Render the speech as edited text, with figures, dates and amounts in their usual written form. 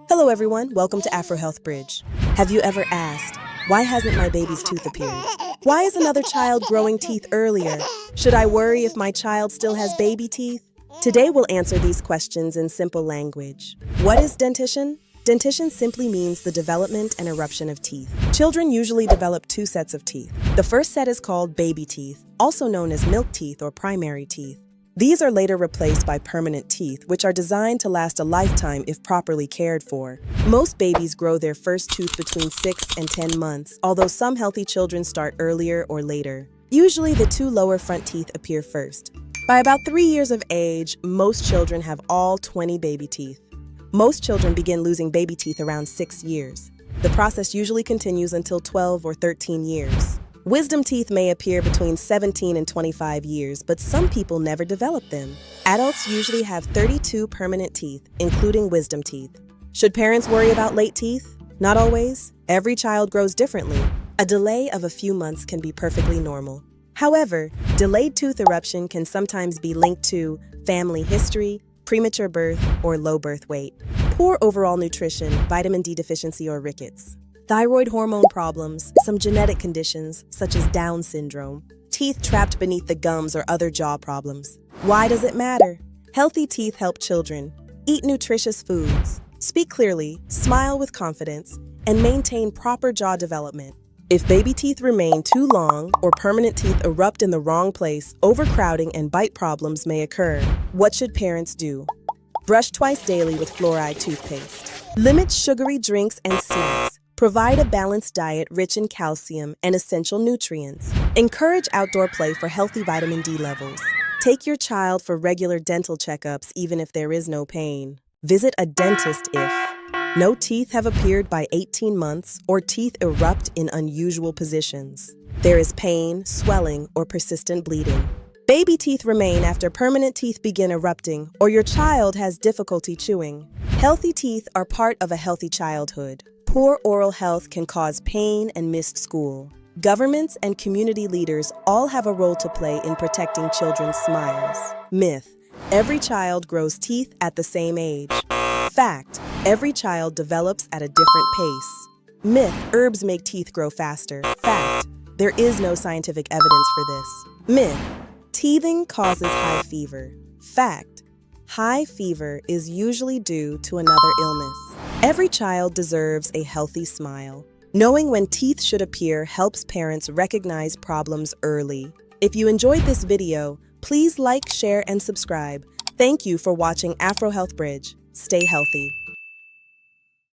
Hello everyone, welcome to AfroHealthBridge. Have you ever asked, why hasn't my baby's tooth appeared? Why is another child growing teeth earlier? Should I worry if my child still has baby teeth? Today we'll answer these questions in simple language. What is dentition? Dentition simply means the development and eruption of teeth. Children usually develop two sets of teeth. The first set is called baby teeth, also known as milk teeth or primary teeth. These are later replaced by permanent teeth, which are designed to last a lifetime if properly cared for. Most babies grow their first tooth between 6 and 10 months, although some healthy children start earlier or later. Usually, the two lower front teeth appear first. By about 3 years of age, most children have all 20 baby teeth. Most children begin losing baby teeth around 6 years. The process usually continues until 12 or 13 years. Wisdom teeth may appear between 17 and 25 years, but some people never develop them. Adults usually have 32 permanent teeth, including wisdom teeth. Should parents worry about late teeth? Not always. Every child grows differently. A delay of a few months can be perfectly normal. However, delayed tooth eruption can sometimes be linked to family history, premature birth, or low birth weight, poor overall nutrition, vitamin D deficiency, or rickets, thyroid hormone problems, some genetic conditions such as Down syndrome, teeth trapped beneath the gums, or other jaw problems. Why does it matter? Healthy teeth help children. Eat nutritious foods, speak clearly, smile with confidence, and maintain proper jaw development. If baby teeth remain too long or permanent teeth erupt in the wrong place, overcrowding and bite problems may occur. What should parents do? Brush twice daily with fluoride toothpaste. Limit sugary drinks and snacks. Provide a balanced diet rich in calcium and essential nutrients. Encourage outdoor play for healthy vitamin D levels. Take your child for regular dental checkups even if there is no pain. Visit a dentist if no teeth have appeared by 18 months or teeth erupt in unusual positions. There is pain, swelling, or persistent bleeding. Baby teeth remain after permanent teeth begin erupting, or your child has difficulty chewing. Healthy teeth are part of a healthy childhood. Poor oral health can cause pain and missed school. Governments and community leaders all have a role to play in protecting children's smiles. Myth: every child grows teeth at the same age. Fact: every child develops at a different pace. Myth: herbs make teeth grow faster. Fact: there is no scientific evidence for this. Myth: teething causes high fever. Fact: high fever is usually due to another illness. Every child deserves a healthy smile. Knowing when teeth should appear helps parents recognize problems early. If you enjoyed this video, please like, share, and subscribe. Thank you for watching AfroHealthBridge. Stay healthy.